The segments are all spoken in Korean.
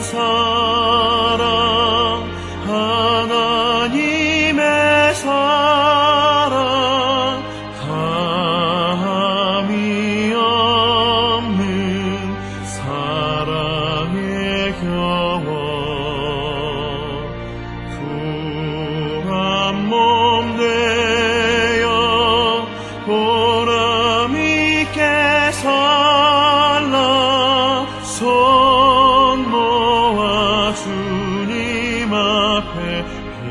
사랑, 하나님의 사랑, 감이 없는 사랑의 경험, 푸른 몸 되어 보람 있게 살라 손 모아 주님 앞에 빕니다.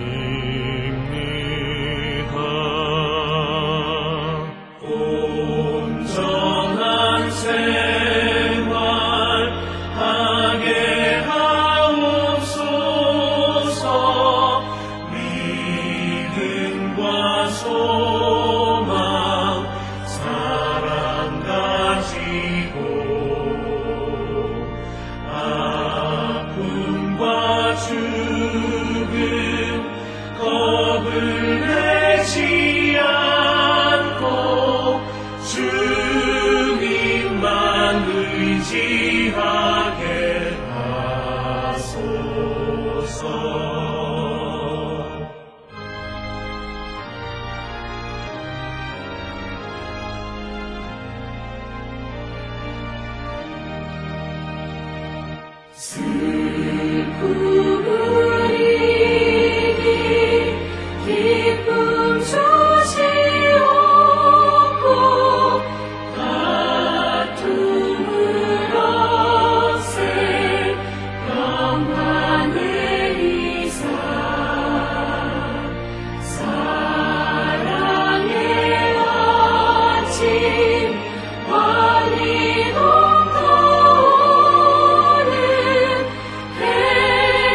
온전한 생활 하게 하옵소서. 믿음과 소망 사랑 가지고 아픔과 죽음 겁을 내지 않고 주님만 의지하게 하소서. 슬픔을 이기 기쁨 주시옵고 다툼을 없애 평안을 이사 사랑의 아침 환희 넘쳐오는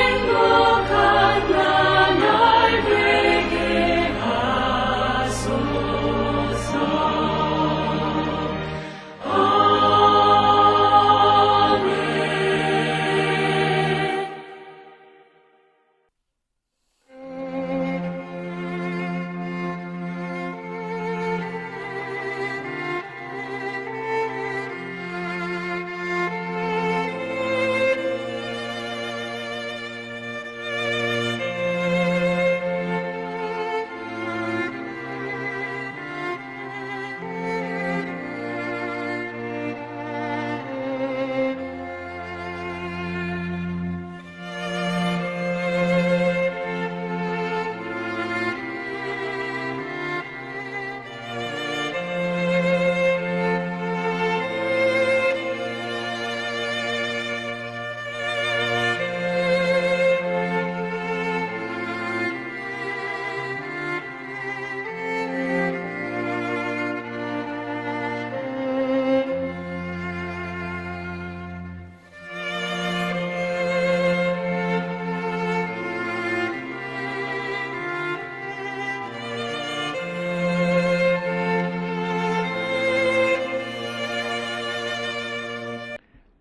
행복한 나날 되게 하소서. 아멘.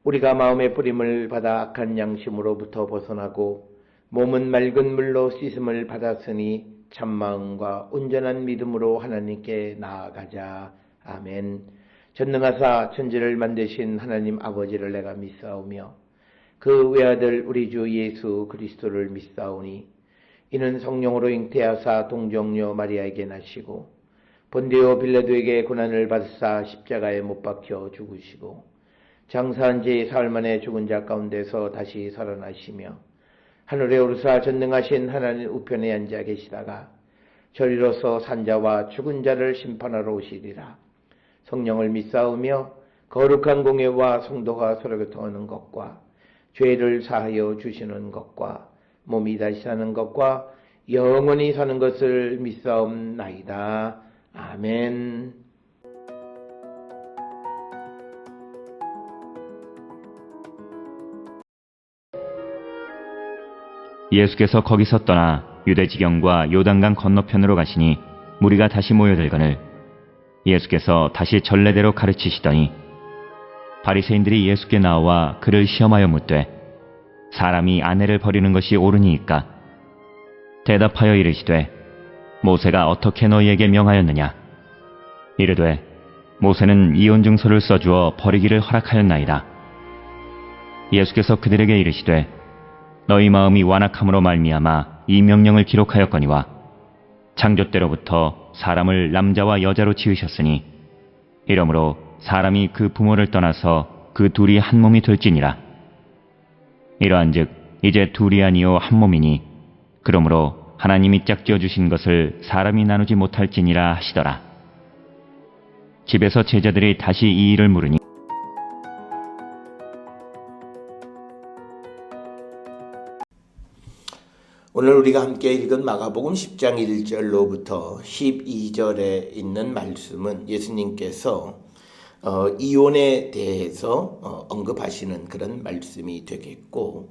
우리가 마음의 뿌림을 받아 악한 양심으로부터 벗어나고 몸은 맑은 물로 씻음을 받았으니 참마음과 온전한 믿음으로 하나님께 나아가자. 아멘. 전능하사 천지를 만드신 하나님 아버지를 내가 믿사오며 그 외아들 우리 주 예수 그리스도를 믿사오니 이는 성령으로 잉태하사 동정녀 마리아에게 나시고 본디오 빌라도에게 고난을 받으사 십자가에 못 박혀 죽으시고 장사한 지 사흘 만에 죽은 자 가운데서 다시 살아나시며 하늘에 오르사 전능하신 하나님 우편에 앉아 계시다가 저리로서 산자와 죽은 자를 심판하러 오시리라. 성령을 믿사오며 거룩한 공예와 성도가 서로 교통하는 것과 죄를 사하여 주시는 것과 몸이 다시 사는 것과 영원히 사는 것을 믿사옵나이다. 아멘. 예수께서 거기서 떠나 유대 지경과 요단강 건너편으로 가시니 무리가 다시 모여들거늘 예수께서 다시 전례대로 가르치시더니 바리새인들이 예수께 나와 그를 시험하여 묻되 사람이 아내를 버리는 것이 옳으니이까? 대답하여 이르시되 모세가 어떻게 너희에게 명하였느냐? 이르되 모세는 이혼증서를 써주어 버리기를 허락하였나이다. 예수께서 그들에게 이르시되 너희 마음이 완악함으로 말미암아 이 명령을 기록하였거니와 창조 때로부터 사람을 남자와 여자로 지으셨으니 이러므로 사람이 그 부모를 떠나서 그 둘이 한 몸이 될지니라. 이러한즉 이제 둘이 아니요 한 몸이니 그러므로 하나님이 짝지어 주신 것을 사람이 나누지 못할지니라 하시더라. 집에서 제자들이 다시 이 일을 물으니 오늘 우리가 함께 읽은 마가복음 10장 1절로부터 12절에 있는 말씀은 예수님께서 이혼에 대해서 언급하시는 그런 말씀이 되겠고,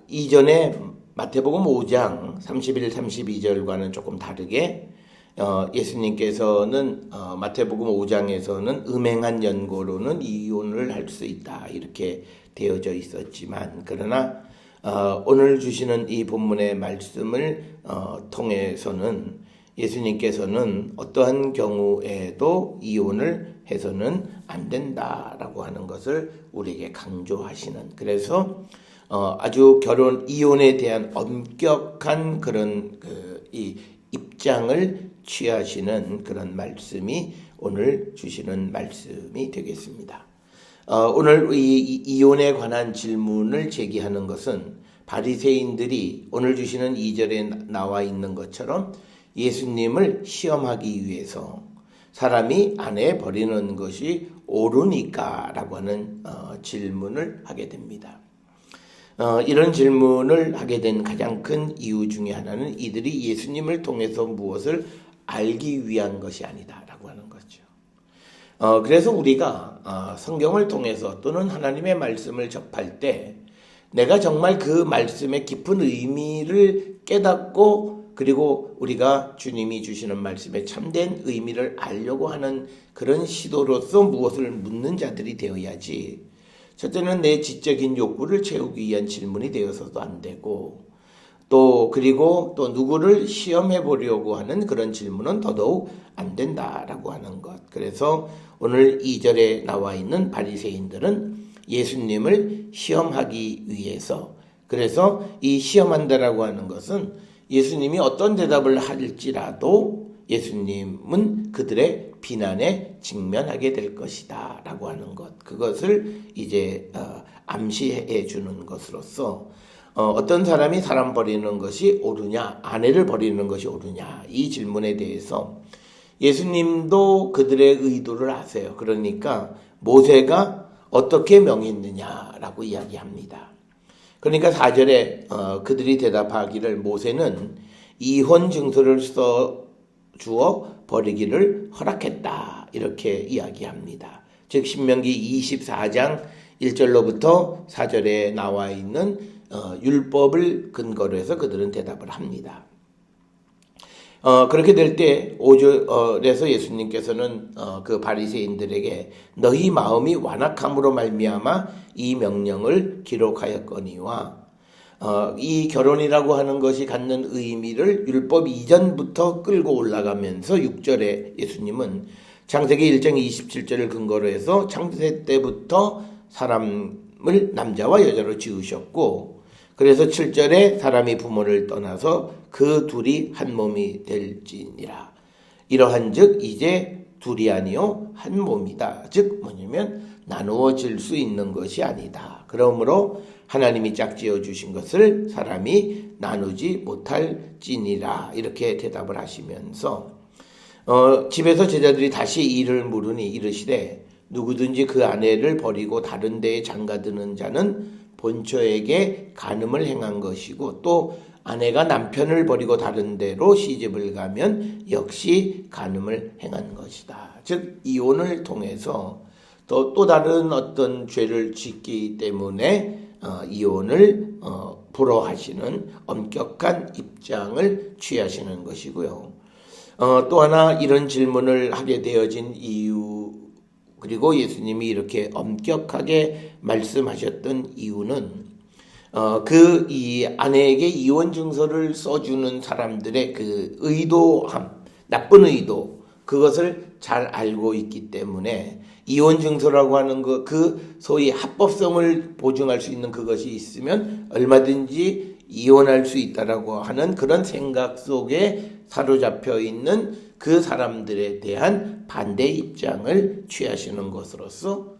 이전에 마태복음 5장 31, 32절과는 조금 다르게 예수님께서는 마태복음 5장에서는 음행한 연고로는 이혼을 할 수 있다 이렇게 되어져 있었지만, 그러나 오늘 주시는 이 본문의 말씀을 통해서는 예수님께서는 어떠한 경우에도 이혼을 해서는 안 된다라고 하는 것을 우리에게 강조하시는, 그래서 아주 이혼에 대한 엄격한 그런 이 입장을 취하시는 그런 말씀이 오늘 주시는 말씀이 되겠습니다. 오늘 이 이혼에 관한 질문을 제기하는 것은 바리새인들이 오늘 주시는 2절에 나와 있는 것처럼 예수님을 시험하기 위해서 사람이 아내 버리는 것이 옳으니까 라고 하는 질문을 하게 됩니다. 이런 질문을 하게 된 가장 큰 이유 중에 하나는 이들이 예수님을 통해서 무엇을 알기 위한 것이 아니다 라고 하는 거죠. 그래서 우리가 성경을 통해서 또는 하나님의 말씀을 접할 때 내가 정말 그 말씀의 깊은 의미를 깨닫고, 그리고 우리가 주님이 주시는 말씀의 참된 의미를 알려고 하는 그런 시도로서 무엇을 묻는 자들이 되어야지, 첫째는 내 지적인 욕구를 채우기 위한 질문이 되어서도 안 되고, 그리고 또 누구를 시험해 보려고 하는 그런 질문은 더더욱 안 된다라고 하는 것. 그래서 오늘 2절에 나와 있는 바리새인들은 예수님을 시험하기 위해서, 그래서 이 시험한다라고 하는 것은 예수님이 어떤 대답을 할지라도 예수님은 그들의 비난에 직면하게 될 것이다 라고 하는 것, 그것을 이제 암시해 주는 것으로서 어떤 사람이 사람 버리는 것이 옳으냐, 아내를 버리는 것이 옳으냐, 이 질문에 대해서 예수님도 그들의 의도를 아세요. 그러니까 모세가 어떻게 명했느냐라고 이야기합니다. 그러니까 4절에 그들이 대답하기를 모세는 이혼 증서를 써 주어 버리기를 허락했다 이렇게 이야기합니다. 즉 신명기 24장 1절로부터 4절에 나와 있는 율법을 근거로 해서 그들은 대답을 합니다. 그렇게 될 때 5절에서 예수님께서는 그 바리새인들에게 너희 마음이 완악함으로 말미암아 이 명령을 기록하였거니와, 이 결혼이라고 하는 것이 갖는 의미를 율법 이전부터 끌고 올라가면서 6절에 예수님은 창세기 1장 27절을 근거로 해서 창세 때부터 사람을 남자와 여자로 지으셨고, 그래서 7절에 사람이 부모를 떠나서 그 둘이 한 몸이 될지니라. 이러한즉 이제 둘이 아니요 한 몸이다. 즉 뭐냐면 나누어질 수 있는 것이 아니다. 그러므로 하나님이 짝지어 주신 것을 사람이 나누지 못할지니라. 이렇게 대답을 하시면서 집에서 제자들이 다시 이를 물으니 이르시되 누구든지 그 아내를 버리고 다른 데에 장가드는 자는 본처에게 간음을 행한 것이고, 또 아내가 남편을 버리고 다른 데로 시집을 가면 역시 간음을 행한 것이다. 즉 이혼을 통해서 또 다른 어떤 죄를 짓기 때문에 이혼을 불허하시는 엄격한 입장을 취하시는 것이고요. 또 하나 이런 질문을 하게 되어진 이유, 그리고 예수님이 이렇게 엄격하게 말씀하셨던 이유는 이 아내에게 이혼 증서를 써주는 사람들의 그 의도함, 나쁜 의도, 그것을 잘 알고 있기 때문에 이혼 증서라고 하는 그 소위 합법성을 보증할 수 있는 그것이 있으면 얼마든지 이혼할 수 있다라고 하는 그런 생각 속에 사로잡혀 있는 그 사람들에 대한 반대 입장을 취하시는 것으로서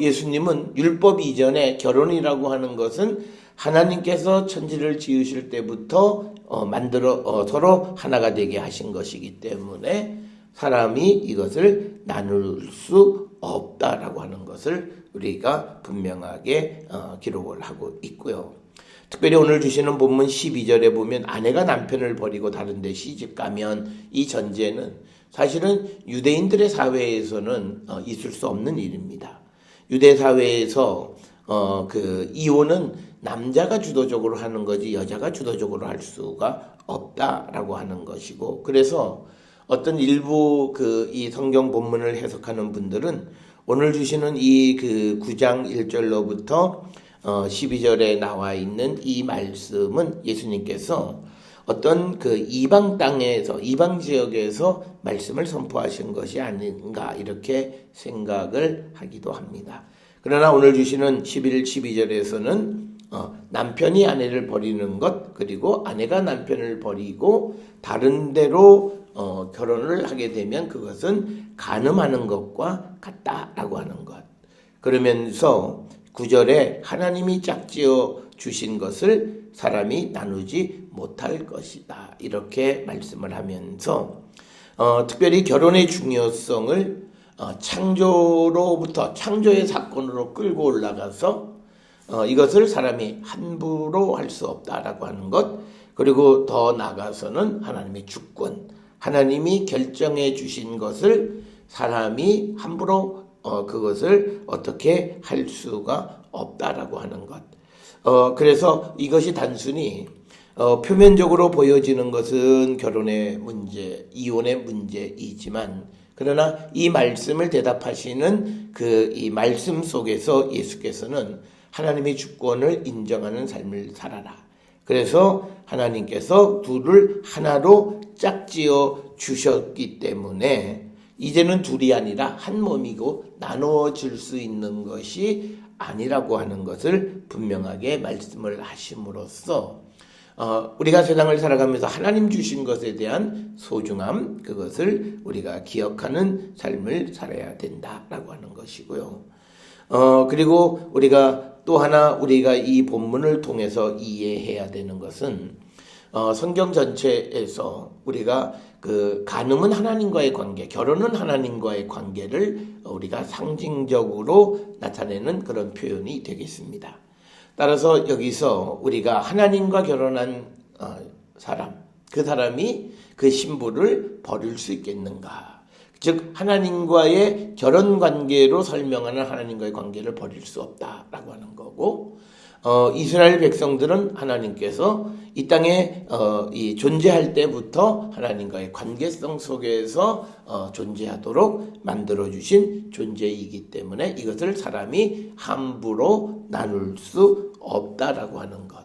예수님은 율법 이전에 결혼이라고 하는 것은 하나님께서 천지를 지으실 때부터 서로 하나가 되게 하신 것이기 때문에 사람이 이것을 나눌 수 없다라고 하는 것을 우리가 분명하게 기록을 하고 있고요. 특별히 오늘 주시는 본문 12절에 보면 아내가 남편을 버리고 다른 데 시집 가면 이 전제는 사실은 유대인들의 사회에서는 있을 수 없는 일입니다. 유대 사회에서 그 이혼은 남자가 주도적으로 하는 거지 여자가 주도적으로 할 수가 없다라고 하는 것이고, 그래서 어떤 일부 이 성경 본문을 해석하는 분들은 오늘 주시는 이 9장 1절로부터 12절에 나와 있는 이 말씀은 예수님께서 어떤 이방 땅에서, 이방 지역에서 말씀을 선포하신 것이 아닌가 이렇게 생각을 하기도 합니다. 그러나 오늘 주시는 11, 12절에서는 남편이 아내를 버리는 것, 그리고 아내가 남편을 버리고 다른 데로 결혼을 하게 되면 그것은 간음하는 것과 같다라고 하는 것. 그러면서 9절에 하나님이 짝지어 주신 것을 사람이 나누지 못할 것이다, 이렇게 말씀을 하면서 특별히 결혼의 중요성을 창조로부터 창조의 사건으로 끌고 올라가서 이것을 사람이 함부로 할 수 없다라고 하는 것, 그리고 더 나아가서는 하나님의 주권, 하나님이 결정해 주신 것을 사람이 함부로 그것을 어떻게 할 수가 없다라고 하는 것. 그래서 이것이 단순히 표면적으로 보여지는 것은 결혼의 문제, 이혼의 문제이지만, 그러나 이 말씀을 대답하시는 이 말씀 속에서 예수께서는 하나님의 주권을 인정하는 삶을 살아라. 그래서 하나님께서 둘을 하나로 짝지어 주셨기 때문에 이제는 둘이 아니라 한 몸이고 나누어질 수 있는 것이 아니라고 하는 것을 분명하게 말씀을 하심으로써 우리가 세상을 살아가면서 하나님 주신 것에 대한 소중함, 그것을 우리가 기억하는 삶을 살아야 된다라고 하는 것이고요. 그리고 우리가 또 하나 우리가 이 본문을 통해서 이해해야 되는 것은 성경 전체에서 우리가 간음은 하나님과의 관계, 결혼은 하나님과의 관계를 우리가 상징적으로 나타내는 그런 표현이 되겠습니다. 따라서 여기서 우리가 하나님과 결혼한 사람, 그 사람이 그 신부를 버릴 수 있겠는가? 즉 하나님과의 결혼 관계로 설명하는 하나님과의 관계를 버릴 수 없다라고 하는 거고, 이스라엘 백성들은 하나님께서 이 땅에 존재할 때부터 하나님과의 관계성 속에서 존재하도록 만들어주신 존재이기 때문에 이것을 사람이 함부로 나눌 수 없다라고 하는 것.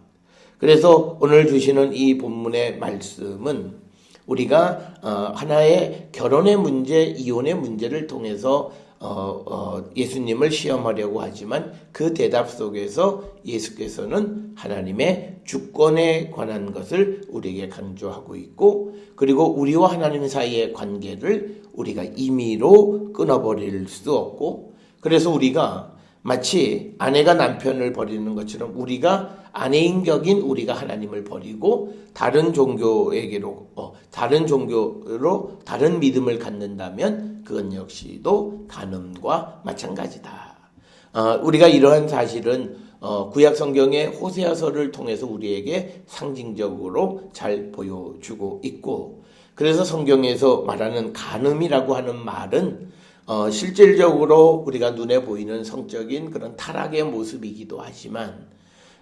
그래서 오늘 주시는 이 본문의 말씀은 우리가 하나의 결혼의 문제, 이혼의 문제를 통해서 예수님을 시험하려고 하지만 그 대답 속에서 예수께서는 하나님의 주권에 관한 것을 우리에게 강조하고 있고, 그리고 우리와 하나님 사이의 관계를 우리가 임의로 끊어버릴 수 없고, 그래서 우리가 마치 아내가 남편을 버리는 것처럼 우리가 아내인 격인 우리가 하나님을 버리고 다른 종교에게로 다른 종교로 다른 믿음을 갖는다면 그건 역시도 간음과 마찬가지다. 우리가 이러한 사실은 구약 성경의 호세아서를 통해서 우리에게 상징적으로 잘 보여주고 있고, 그래서 성경에서 말하는 간음이라고 하는 말은 실질적으로 우리가 눈에 보이는 성적인 그런 타락의 모습이기도 하지만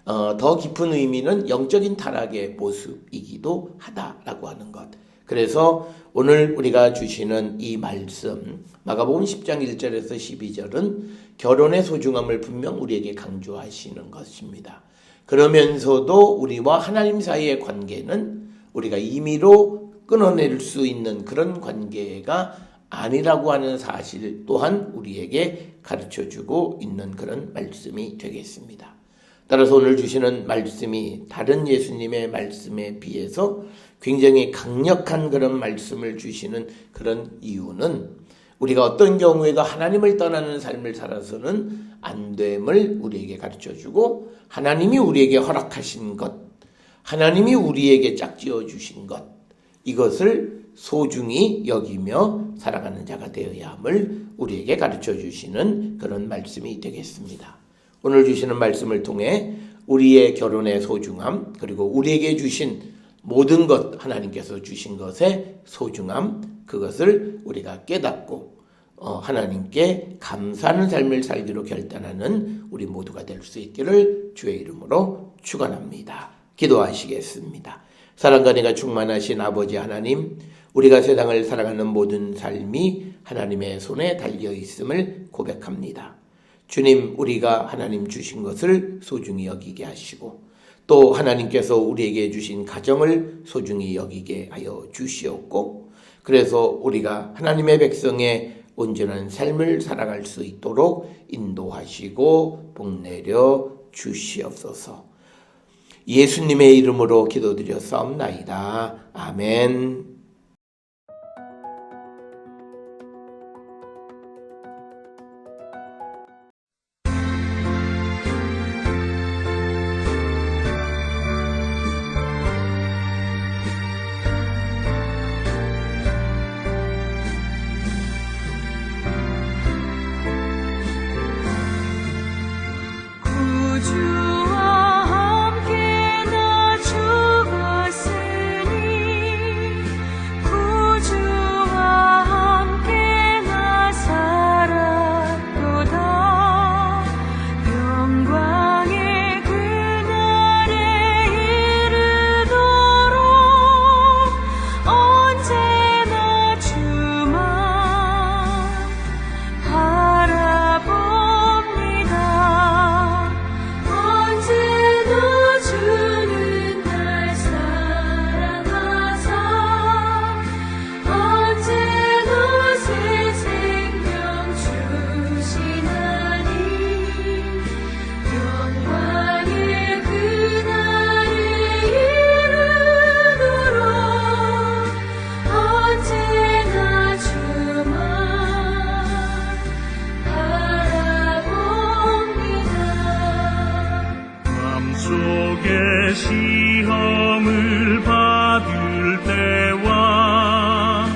더 깊은 의미는 영적인 타락의 모습이기도 하다라고 하는 것. 그래서 오늘 우리가 주시는 이 말씀 마가복음 10장 1절에서 12절은 결혼의 소중함을 분명 우리에게 강조하시는 것입니다. 그러면서도 우리와 하나님 사이의 관계는 우리가 임의로 끊어낼 수 있는 그런 관계가 아니라고 하는 사실 또한 우리에게 가르쳐주고 있는 그런 말씀이 되겠습니다. 따라서 오늘 주시는 말씀이 다른 예수님의 말씀에 비해서 굉장히 강력한 그런 말씀을 주시는 그런 이유는 우리가 어떤 경우에도 하나님을 떠나는 삶을 살아서는 안 됨을 우리에게 가르쳐주고 하나님이 우리에게 허락하신 것, 하나님이 우리에게 짝지어 주신 것, 이것을 소중히 여기며 살아가는 자가 되어야 함을 우리에게 가르쳐 주시는 그런 말씀이 되겠습니다. 오늘 주시는 말씀을 통해 우리의 결혼의 소중함, 그리고 우리에게 주신 모든 것, 하나님께서 주신 것의 소중함, 그것을 우리가 깨닫고 하나님께 감사하는 삶을 살기로 결단하는 우리 모두가 될 수 있기를 주의 이름으로 축원합니다. 기도하시겠습니다. 사랑과 은혜가 충만하신 아버지 하나님, 우리가 세상을 살아가는 모든 삶이 하나님의 손에 달려 있음을 고백합니다. 주님, 우리가 하나님 주신 것을 소중히 여기게 하시고 또 하나님께서 우리에게 주신 가정을 소중히 여기게 하여 주시옵고, 그래서 우리가 하나님의 백성의 온전한 삶을 살아갈 수 있도록 인도하시고 복내려 주시옵소서. 예수님의 이름으로 기도드렸사옵나이다. 아멘. 시험을 받을 때와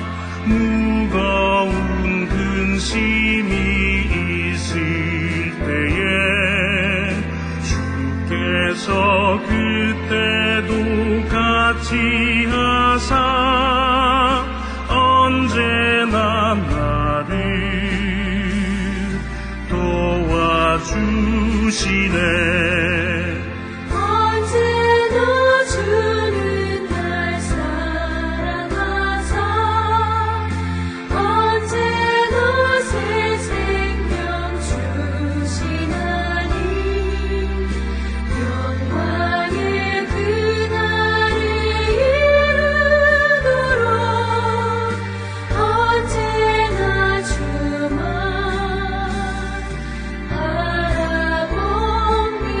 무거운 근심이 있을 때에 주께서 그때도 같이 하사 언제나 나를 도와주시네. 바라봅니다.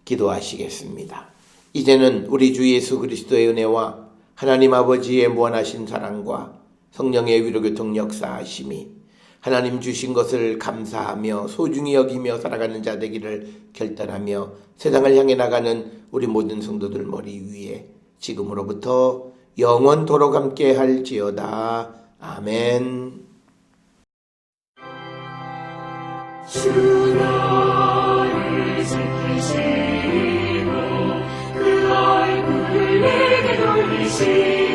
기도하시겠습니다. 이제는 우리 주 예수 그리스도의 은혜와 하나님 아버지의 무한하신 사랑과 성령의 위로교통 역사하심이 하나님 주신 것을 감사하며 소중히 여기며 살아가는 자 되기를 결단하며 세상을 향해 나가는 우리 모든 성도들 머리 위에 지금으로부터 영원토록 함께 할지어다. 아멘. 주 너를 지키시고 그 얼굴을 내게 돌리시고